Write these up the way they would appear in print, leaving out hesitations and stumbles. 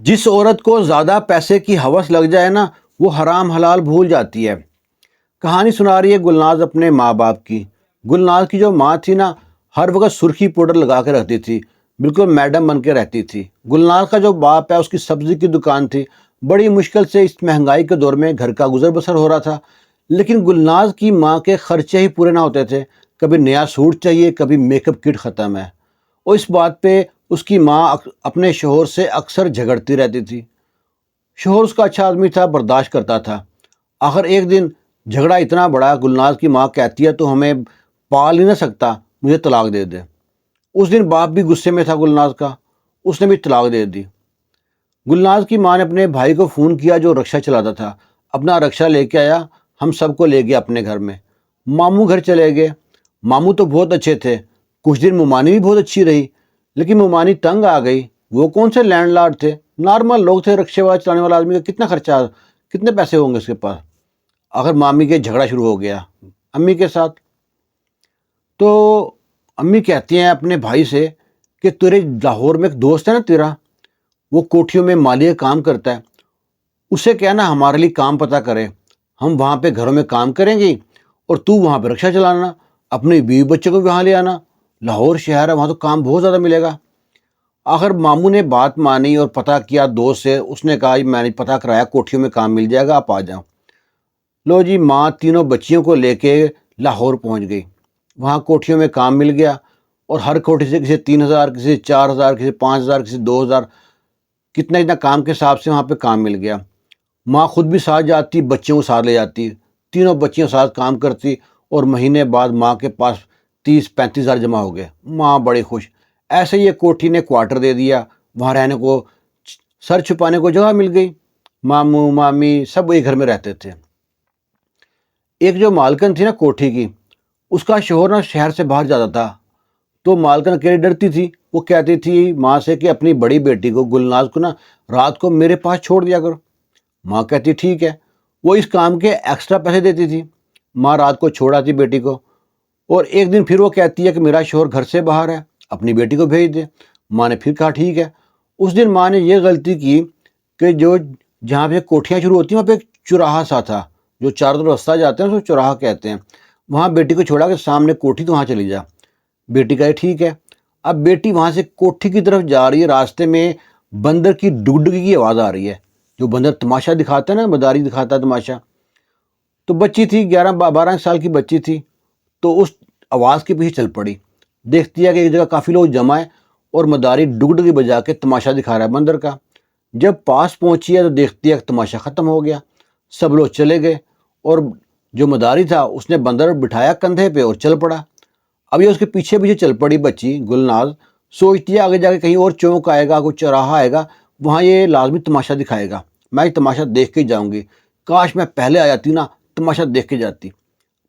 جس عورت کو زیادہ پیسے کی ہوس لگ جائے نا، وہ حرام حلال بھول جاتی ہے۔ کہانی سنا رہی ہے گلناز اپنے ماں باپ کی۔ گلناز کی جو ماں تھی نا، ہر وقت سرخی پاؤڈر لگا کے رکھتی تھی، بالکل میڈم بن کے رہتی تھی۔ گلناز کا جو باپ ہے، اس کی سبزی کی دکان تھی۔ بڑی مشکل سے اس مہنگائی کے دور میں گھر کا گزر بسر ہو رہا تھا، لیکن گلناز کی ماں کے خرچے ہی پورے نہ ہوتے تھے۔ کبھی نیا سوٹ چاہیے، کبھی میک اپ کٹ ختم ہے، اور اس بات پہ اس کی ماں اپنے شوہر سے اکثر جھگڑتی رہتی تھی۔ شوہر اس کا اچھا آدمی تھا، برداشت کرتا تھا۔ آخر ایک دن جھگڑا اتنا بڑا، گلناز کی ماں کہتی ہے تو ہمیں پال ہی نہ سکتا، مجھے طلاق دے دے۔ اس دن باپ بھی غصے میں تھا گلناز کا، اس نے بھی طلاق دے دی۔ گلناز کی ماں نے اپنے بھائی کو فون کیا جو رکشہ چلاتا تھا، اپنا رکشہ لے کے آیا، ہم سب کو لے گیا اپنے گھر میں۔ ماموں گھر چلے گئے۔ ماموں تو بہت اچھے تھے، کچھ دن ممانی بھی بہت اچھی رہی، لیکن ممانی تنگ آ گئی۔ وہ کون سے لینڈ لارڈ تھے، نارمل لوگ تھے۔ رکشے والا چلانے والا آدمی کا کتنا خرچہ، کتنے پیسے ہوں گے اس کے پاس۔ آخر مامی کے جھگڑا شروع ہو گیا امی کے ساتھ۔ تو امی کہتی ہیں اپنے بھائی سے کہ تیرے لاہور میں ایک دوست ہے نا تیرا، وہ کوٹھیوں میں مالی کا کام کرتا ہے، اسے کہنا ہمارے لیے کام پتہ کرے، ہم وہاں پہ گھروں میں کام کریں گے اور تو وہاں پہ رکشہ چلانا، اپنے بیوی بچے کو بھی وہاں لے آنا۔ لاہور شہر ہے، وہاں تو کام بہت زیادہ ملے گا۔ آخر ماموں نے بات مانی اور پتہ کیا دوست سے۔ اس نے کہا میں نے پتہ کرایا، کوٹھیوں میں کام مل جائے گا، آپ آ جاؤ۔ لو جی، ماں تینوں بچیوں کو لے کے لاہور پہنچ گئی۔ وہاں کوٹھیوں میں کام مل گیا، اور ہر کوٹھی سے کسی 3,000، کسی 4,000، کسی 5,000، کسی 2,000، کتنا کام کے حساب سے وہاں پہ کام مل گیا۔ ماں خود بھی ساتھ جاتی، بچوں کو ساتھ لے جاتی، تینوں بچیوں ساتھ کام کرتی، اور مہینے بعد ماں کے پاس 30-35,000 جمع ہو گئے۔ ماں بڑی خوش۔ ایسے یہ کوٹھی نے کوارٹر دے دیا، وہاں رہنے کو، سر چھپانے کو جگہ مل گئی۔ ماموں مامی سب ایک گھر میں رہتے تھے۔ ایک جو مالکن تھی نا کوٹھی کی، اس کا شوہر نا شہر سے باہر جاتا تھا، تو مالکن اکیلے ڈرتی تھی۔ وہ کہتی تھی ماں سے کہ اپنی بڑی بیٹی کو گلناز کو نا رات کو میرے پاس چھوڑ دیا کرو۔ ماں کہتی ٹھیک ہے۔ وہ اس کام کے ایکسٹرا پیسے دیتی تھی۔ ماں رات کو چھوڑ آتی بیٹی کو، اور ایک دن پھر وہ کہتی ہے کہ میرا شوہر گھر سے باہر ہے، اپنی بیٹی کو بھیج دے۔ ماں نے پھر کہا ٹھیک ہے۔ اس دن ماں نے یہ غلطی کی کہ جہاں پہ کوٹھیاں شروع ہوتی ہیں وہاں پہ ایک چوراہا سا تھا، جو چاروں طرف رستہ جاتے ہیں اس کو چوراہا کہتے ہیں۔ وہاں بیٹی کو چھوڑا کہ سامنے کوٹھی تو وہاں چلی جا۔ بیٹی کہے ٹھیک ہے۔ اب بیٹی وہاں سے کوٹھی کی طرف جا رہی ہے، راستے میں بندر کی ڈگڈگی کی آواز آ رہی ہے، جو بندر تماشا دکھاتا ہے نا، مداری دکھاتا ہے تماشا۔ تو بچی تھی، 11-12 سال کی بچی تھی، تو اس آواز کے پیچھے چل پڑی۔ دیکھتی ہے کہ ایک جگہ کافی لوگ جمع ہیں اور مداری ڈگڈگی بجا کے تماشا دکھا رہا ہے بندر کا۔ جب پاس پہنچی ہے تو دیکھتی ہے کہ تماشا ختم ہو گیا، سب لوگ چلے گئے، اور جو مداری تھا اس نے بندر بٹھایا کندھے پہ اور چل پڑا۔ اب یہ اس کے پیچھے پیچھے چل پڑی بچی گلناز، سوچتی ہے آگے جا کے کہیں اور چوک آئے گا، کوئی چوراہا آئے گا، وہاں یہ لازمی تماشا دکھائے گا، میں یہ تماشا دیکھ کے جاؤں گی، کاش میں پہلے آ جاتی نا، تماشا دیکھ کے جاتی۔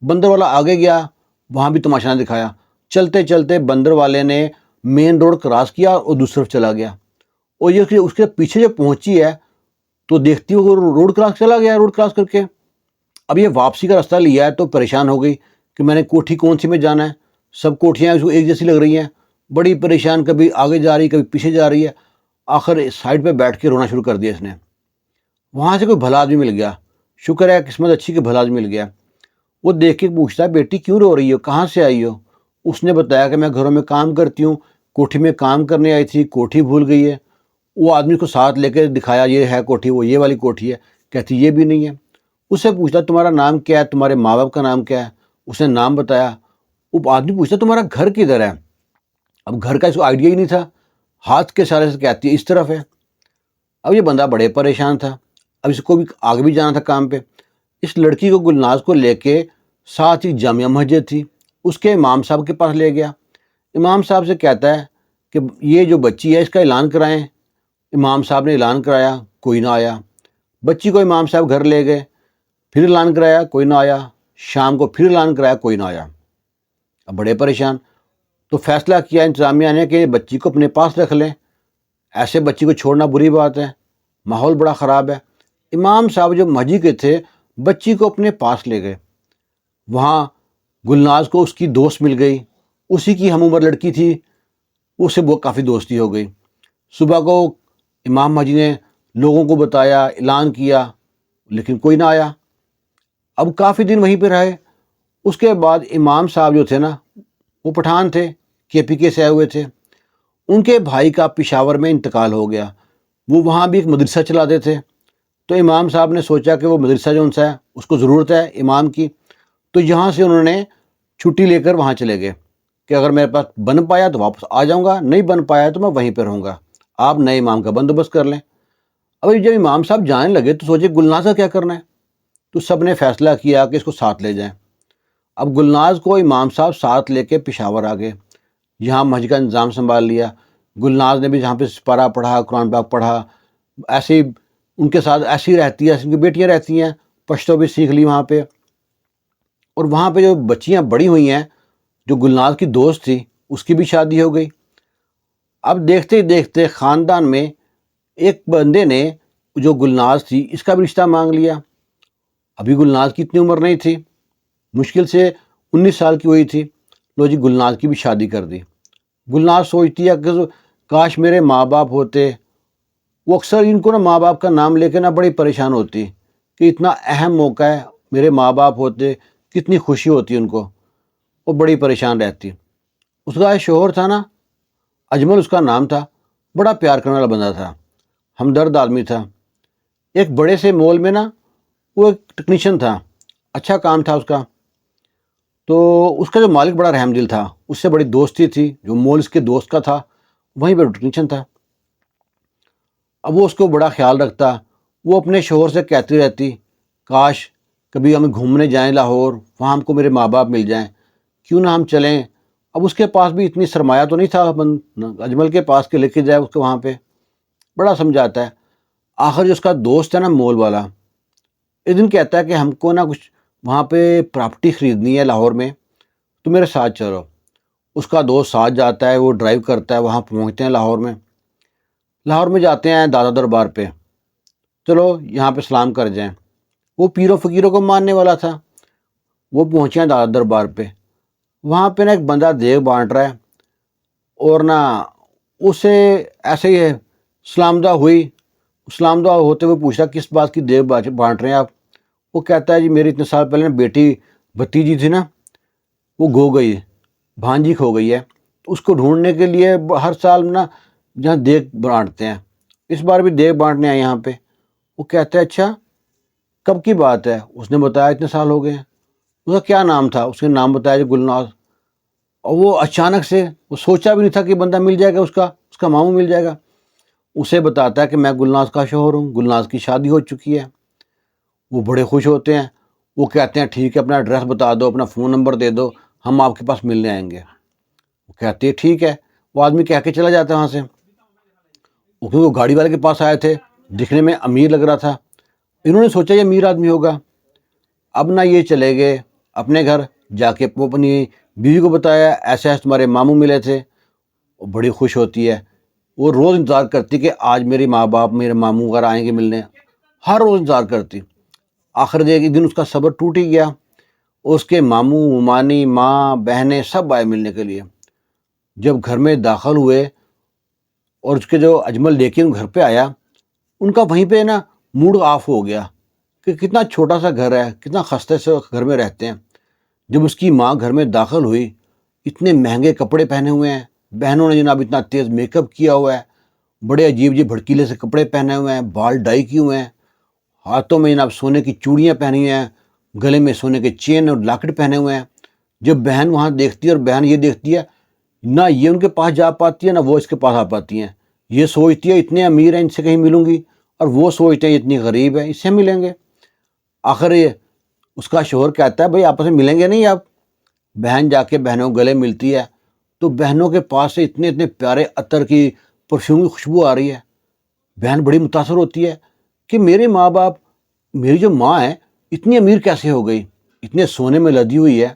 بندر والا آگے گیا، وہاں بھی تماشا نہ دکھایا۔ چلتے چلتے بندر والے نے مین روڈ کراس کیا اور دوسری طرف چلا گیا، اور یہ اس کے پیچھے جو پہنچی ہے تو دیکھتی وہ روڈ کراس چلا گیا، روڈ کراس کر کے۔ اب یہ واپسی کا راستہ لیا ہے تو پریشان ہو گئی کہ میں نے کوٹھی کون سی میں جانا ہے، سب کوٹھیاں اس کو ایک جیسی لگ رہی ہیں، بڑی پریشان، کبھی آگے جا رہی، کبھی پیچھے جا رہی ہے۔ آخر سائڈ پہ بیٹھ کے رونا شروع کر دیا اس نے۔ وہاں سے کوئی بھلا آدمی مل گیا، شکر ہے قسمت اچھی کہ بھلا آدمی مل گیا۔ وہ دیکھ کے پوچھتا ہے بیٹی کیوں رو رہی ہو، کہاں سے آئی ہو؟ اس نے بتایا کہ میں گھروں میں کام کرتی ہوں، کوٹھی میں کام کرنے آئی تھی، کوٹھی بھول گئی ہے۔ وہ آدمی کو ساتھ لے کے دکھایا یہ ہے کوٹھی، وہ یہ والی کوٹھی ہے، کہتی یہ بھی نہیں ہے۔ اس سے پوچھتا تمہارا نام کیا ہے، تمہارے ماں باپ کا نام کیا ہے؟ اس نے نام بتایا۔ وہ آدمی پوچھتا تمہارا گھر کدھر ہے؟ اب گھر کا اس کو آئیڈیا ہی نہیں تھا، ہاتھ کے اشارے سے کہتی ہے اس طرف ہے۔ اب یہ بندہ بڑے پریشان تھا، اب اس کو بھی آگے بھی جانا تھا کام پہ۔ اس لڑکی کو گلناز کو لے کے ساتھ ہی جامعہ مسجد تھی، اس کے امام صاحب کے پاس لے گیا۔ امام صاحب سے کہتا ہے کہ یہ جو بچی ہے اس کا اعلان کرائیں۔ امام صاحب نے اعلان کرایا، کوئی نہ آیا۔ بچی کو امام صاحب گھر لے گئے، پھر اعلان کرایا، کوئی نہ آیا۔ شام کو پھر اعلان کرایا، کوئی نہ آیا۔ اب بڑے پریشان، تو فیصلہ کیا انتظامیہ نے کہ بچی کو اپنے پاس رکھ لیں، ایسے بچی کو چھوڑنا بری بات ہے، ماحول بڑا خراب ہے۔ امام صاحب جو مسجد کے تھے بچی کو اپنے پاس لے گئے۔ وہاں گلناز کو اس کی دوست مل گئی، اسی کی ہم عمر لڑکی تھی، اس سے وہ کافی دوستی ہو گئی۔ صبح کو امام مسجد نے لوگوں کو بتایا، اعلان کیا، لیکن کوئی نہ آیا۔ اب کافی دن وہیں پہ رہے۔ اس کے بعد امام صاحب جو تھے نا، وہ پٹھان تھے، KPK سے آئے ہوئے تھے۔ ان کے بھائی کا پشاور میں انتقال ہو گیا۔ وہ وہاں بھی ایک مدرسہ چلاتے تھے۔ تو امام صاحب نے سوچا کہ وہ مدرسہ جو ان سے ہے اس کو ضرورت ہے امام کی، تو یہاں سے انہوں نے چھٹی لے کر وہاں چلے گئے کہ اگر میرے پاس بن پایا تو واپس آ جاؤں گا، نہیں بن پایا تو میں وہیں پہ رہوں گا، آپ نئے امام کا بندوبست کر لیں۔ اب جب امام صاحب جانے لگے تو سوچے گلناز کا کیا کرنا ہے، تو سب نے فیصلہ کیا کہ اس کو ساتھ لے جائیں۔ اب گلناز کو امام صاحب ساتھ لے کے پشاور آ گئے، یہاں مسجد کا انتظام سنبھال لیا۔ گلناز نے بھی جہاں پہ سپارہ پڑھا، قرآن پاک پڑھا، ایسے ہی ان کے ساتھ ایسی رہتی ہے، ایسی ان کی بیٹیاں رہتی ہیں، پشتو بھی سیکھ لی وہاں پہ۔ اور وہاں پہ جو بچیاں بڑی ہوئی ہیں، جو گلناز کی دوست تھی، اس کی بھی شادی ہو گئی۔ اب دیکھتے ہی دیکھتے خاندان میں ایک بندے نے، جو گلناز تھی، اس کا بھی رشتہ مانگ لیا۔ ابھی گلناز کی اتنی عمر نہیں تھی، مشکل سے 19 سال کی ہوئی تھی۔ لو جی، گلناز کی بھی شادی کر دی۔ گلناز سوچتی ہے کہ کاش میرے ماں باپ ہوتے۔ وہ اکثر ان کو نا ماں باپ کا نام لے کے نا بڑی پریشان ہوتی کہ اتنا اہم موقع ہے، میرے ماں باپ ہوتے، کتنی خوشی ہوتی ان کو۔ وہ بڑی پریشان رہتی۔ اس کا ایک شوہر تھا نا، اجمل اس کا نام تھا، بڑا پیار کرنے والا بندہ تھا، ہمدرد آدمی تھا۔ ایک بڑے سے مول میں نا وہ ایک ٹیکنیشین تھا، اچھا کام تھا اس کا۔ تو اس کا جو مالک بڑا رحم دل تھا، اس سے بڑی دوستی تھی، جو مول اس کے دوست کا تھا وہیں پہ ٹیکنیشین تھا۔ اب وہ اس کو بڑا خیال رکھتا۔ وہ اپنے شوہر سے کہتی رہتی کاش کبھی ہم گھومنے جائیں لاہور، وہاں ہم کو میرے ماں باپ مل جائیں، کیوں نہ ہم چلیں۔ اب اس کے پاس بھی اتنی سرمایہ تو نہیں تھا اجمل کے پاس کہ لے کے جائے اس کو وہاں پہ، بڑا سمجھاتا ہے۔ آخر جو اس کا دوست ہے نا مول والا، ایک دن کہتا ہے کہ ہم کو نا کچھ وہاں پہ پراپرٹی خریدنی ہے لاہور میں، تو میرے ساتھ چلو۔ اس کا دوست ساتھ جاتا ہے، وہ ڈرائیو کرتا ہے، وہاں پہنچتے ہیں لاہور میں۔ لاہور میں جاتے ہیں دادا دربار پہ، چلو یہاں پہ سلام کر جائیں۔ وہ پیروں فقیروں کو ماننے والا تھا۔ وہ پہنچے ہیں دادا دربار پہ، وہاں پہ نا ایک بندہ دیگ بانٹ رہا ہے، اور نا اسے ایسے ہی سلام دعا ہوئی۔ سلام دعا ہوتے ہوئے پوچھا کس بات کی دیگ بانٹ رہے ہیں آپ؟ وہ کہتا ہے جی میری اتنے سال پہلے نا بیٹی بھتیجی تھی نا، وہ کھو گئی، بھانجی کھو گئی ہے، اس کو ڈھونڈنے کے لیے ہر سال نا جہاں دیگ بانٹتے ہیں، اس بار بھی دیگ بانٹنے آئے یہاں پہ۔ وہ کہتا ہے اچھا کب کی بات ہے؟ اس نے بتایا اتنے سال ہو گئے ہیں۔ اس کا کیا نام تھا؟ اس نے نام بتایا جی گلناز۔ اور وہ اچانک سے، وہ سوچا بھی نہیں تھا کہ بندہ مل جائے گا، اس کا ماموں مل جائے گا۔ اسے بتاتا ہے کہ میں گلناز کا شوہر ہوں، گلناز کی شادی ہو چکی ہے۔ وہ بڑے خوش ہوتے ہیں، وہ کہتے ہیں ٹھیک ہے اپنا ایڈریس بتا دو، اپنا فون نمبر دے دو، ہم آپ کے پاس ملنے آئیں گے۔ وہ کہتے ہیں ٹھیک ہے۔ وہ آدمی کہہ کے چلا جاتا ہے وہاں سے، کیونکہ وہ گاڑی والے کے پاس آئے تھے، دکھنے میں امیر لگ رہا تھا، انہوں نے سوچا یہ امیر آدمی ہوگا۔ اب نہ یہ چلے گئے اپنے گھر، جا کے وہ اپنی بیوی کو بتایا ایسے ایسے تمہارے ماموں ملے تھے۔ وہ بڑی خوش ہوتی ہے، وہ روز انتظار کرتی کہ آج میرے ماں باپ میرے ماموں وغیرہ آئیں گے ملنے، ہر روز انتظار کرتی۔ آخر ایک دن اس کا صبر ٹوٹ ہی گیا، اس کے ماموں ممانی ماں بہنیں سب آئے ملنے کے لیے۔ جب گھر میں داخل ہوئے اور اس کے جو اجمل لے کے گھر پہ آیا، ان کا وہیں پہ نا موڈ آف ہو گیا کہ کتنا چھوٹا سا گھر ہے، کتنا خستے سے گھر میں رہتے ہیں۔ جب اس کی ماں گھر میں داخل ہوئی، اتنے مہنگے کپڑے پہنے ہوئے ہیں، بہنوں نے جناب اتنا تیز میک اپ کیا ہوا ہے، بڑے عجیب عجیب بھڑکیلے سے کپڑے پہنے ہوئے ہیں، بال ڈائی کیے ہوئے ہیں، ہاتھوں میں جناب سونے کی چوڑیاں پہنی ہوئی ہیں، گلے میں سونے کے چین اور لاکٹ پہنے ہوئے ہیں۔ جب بہن وہاں دیکھتی ہے اور بہن یہ دیکھتی ہے، نہ یہ ان کے پاس جا پاتی ہے نہ وہ اس کے پاس آ پاتی ہیں۔ یہ سوچتی ہے اتنے امیر ہیں ان سے کہیں ملوں گی، اور وہ سوچتے ہیں اتنی غریب ہے اس سے ملیں گے۔ آخر یہ اس کا شوہر کہتا ہے بھائی آپس میں ملیں گے نہیں آپ؟ بہن جا کے بہنوں گلے ملتی ہے، تو بہنوں کے پاس سے اتنے اتنے پیارے عطر کی پرفیوم کی خوشبو آ رہی ہے۔ بہن بڑی متاثر ہوتی ہے کہ میرے ماں باپ، میری جو ماں ہے اتنی امیر کیسے ہو گئی، اتنے سونے میں لدی ہوئی ہے۔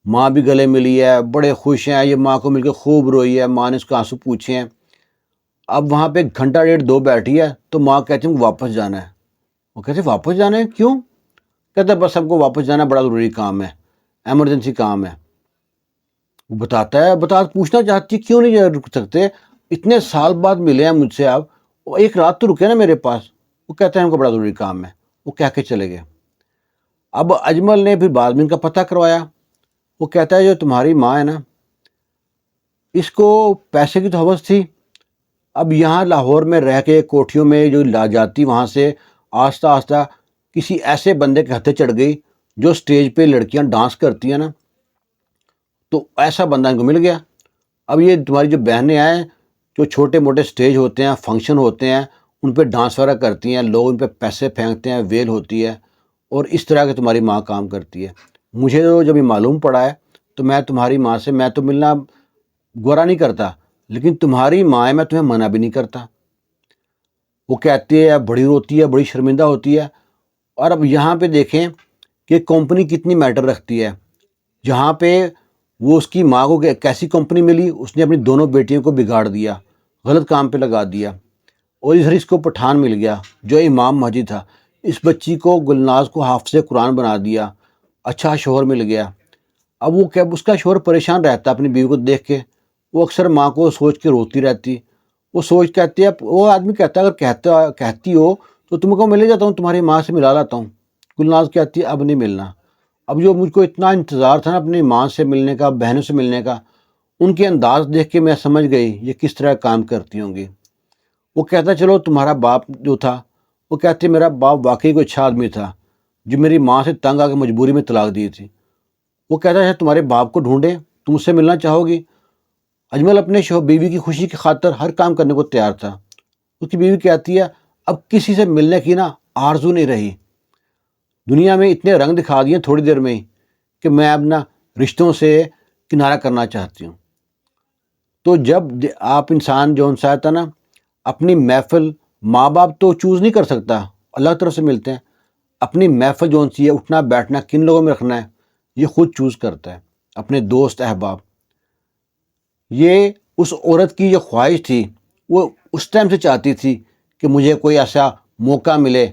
ماں بھی گلے ملی ہے، بڑے خوش ہیں، یہ ماں کو مل کے خوب روئی ہے، ماں نے اس کو آنسو پوچھے ہیں۔ اب وہاں پہ گھنٹہ ڈیڑھ دو بیٹھی ہے، تو ماں کہتی ہے واپس جانا ہے۔ وہ کہتے واپس جانا ہے کیوں؟ کہتا ہے بس ہم کو واپس جانا بڑا ضروری کام ہے، ایمرجنسی کام ہے۔ وہ بتاتا ہے، پوچھنا چاہتی کیوں نہیں رک سکتے، اتنے سال بعد ملے ہیں مجھ سے آپ، وہ ایک رات تو رکے نا میرے پاس. وہ کہتے ہیں ہم کو بڑا ضروری کام ہے. وہ کہہ کے چلے گئے. اب اجمل نے پھر بعد میں ان کا پتہ کروایا. وہ کہتا ہے جو تمہاری ماں ہے نا، اس کو پیسے کی تو ہوس تھی. اب یہاں لاہور میں رہ کے کوٹھیوں میں جو لا جاتی، وہاں سے آہستہ آہستہ کسی ایسے بندے کے ہتھے چڑھ گئی جو سٹیج پہ لڑکیاں ڈانس کرتی ہیں نا، تو ایسا بندہ ان کو مل گیا. اب یہ تمہاری جو بہنیں ہیں، جو چھوٹے موٹے سٹیج ہوتے ہیں، فنکشن ہوتے ہیں، ان پہ ڈانس وغیرہ کرتی ہیں، لوگ ان پہ پیسے پھینکتے ہیں، ویل ہوتی ہے، اور اس طرح کے تمہاری ماں کام کرتی ہے. مجھے تو جب یہ معلوم پڑا ہے تو میں تمہاری ماں سے، میں تو ملنا گورا نہیں کرتا، لیکن تمہاری ماں ہے، میں تمہیں منع بھی نہیں کرتا. وہ کہتی ہے، بڑی روتی ہے، بڑی شرمندہ ہوتی ہے. اور اب یہاں پہ دیکھیں کہ کمپنی کتنی میٹر رکھتی ہے. جہاں پہ وہ اس کی ماں کو کیسی کمپنی ملی، اس نے اپنی دونوں بیٹیوں کو بگاڑ دیا، غلط کام پہ لگا دیا. اور ادھر اس کو پٹھان مل گیا جو امام مسجد تھا. اس بچی کو، گلناز کو، حافظ قرآن بنا دیا. اچھا شوہر مل گیا. اب وہ اس کا شوہر پریشان رہتا اپنی بیوی کو دیکھ کے. وہ اکثر ماں کو سوچ کے روتی رہتی. وہ کہتی ہے، وہ آدمی کہتا ہے اگر کہتی ہو تو تم کو ملے جاتا ہوں، تمہاری ماں سے ملا لاتا ہوں. گلناز کہتی ہے اب نہیں ملنا. اب جو مجھ کو اتنا انتظار تھا نا اپنی ماں سے ملنے کا، بہنوں سے ملنے کا، ان کے انداز دیکھ کے میں سمجھ گئی یہ کس طرح کام کرتی ہوں گی. وہ کہتا چلو تمہارا باپ جو تھا، وہ کہتے میرا باپ واقعی کوئی اچھا آدمی تھا جو میری ماں سے تنگ آ کے مجبوری میں طلاق دی تھی. وہ کہتا ہے تمہارے باپ کو ڈھونڈے، تم اس سے ملنا چاہو گی. اجمل اپنے بیوی کی خوشی کی خاطر ہر کام کرنے کو تیار تھا. اس کی بیوی کہتی ہے اب کسی سے ملنے کی نا آرزو نہیں رہی. دنیا میں اتنے رنگ دکھا دیے تھوڑی دیر میں ہی کہ میں اپنا رشتوں سے کنارہ کرنا چاہتی ہوں. تو جب آپ انسان جو چاہتا نا اپنی محفل، ماں باپ تو چوز نہیں کر سکتا، اللہ کی طرف سے ملتے ہیں. اپنی محفل جو سی ہے، اٹھنا بیٹھنا کن لوگوں میں رکھنا ہے، یہ خود چوز کرتا ہے. اپنے دوست احباب. یہ اس عورت کی جو خواہش تھی، وہ اس ٹائم سے چاہتی تھی کہ مجھے کوئی ایسا موقع ملے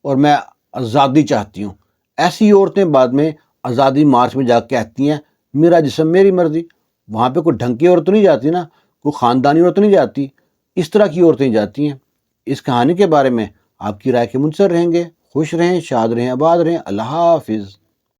اور میں آزادی چاہتی ہوں. ایسی عورتیں بعد میں آزادی مارچ میں جا کے کہتی ہیں میرا جسم میری مرضی. وہاں پہ کوئی ڈھنگ کی عورت نہیں جاتی نا، کوئی خاندانی عورت نہیں جاتی، اس طرح کی عورتیں جاتی ہیں. اس کہانی کے بارے میں آپ کی رائے کے منتظر رہیں گے. خوش رہیں، شاد رہیں، آباد رہیں. اللہ حافظ.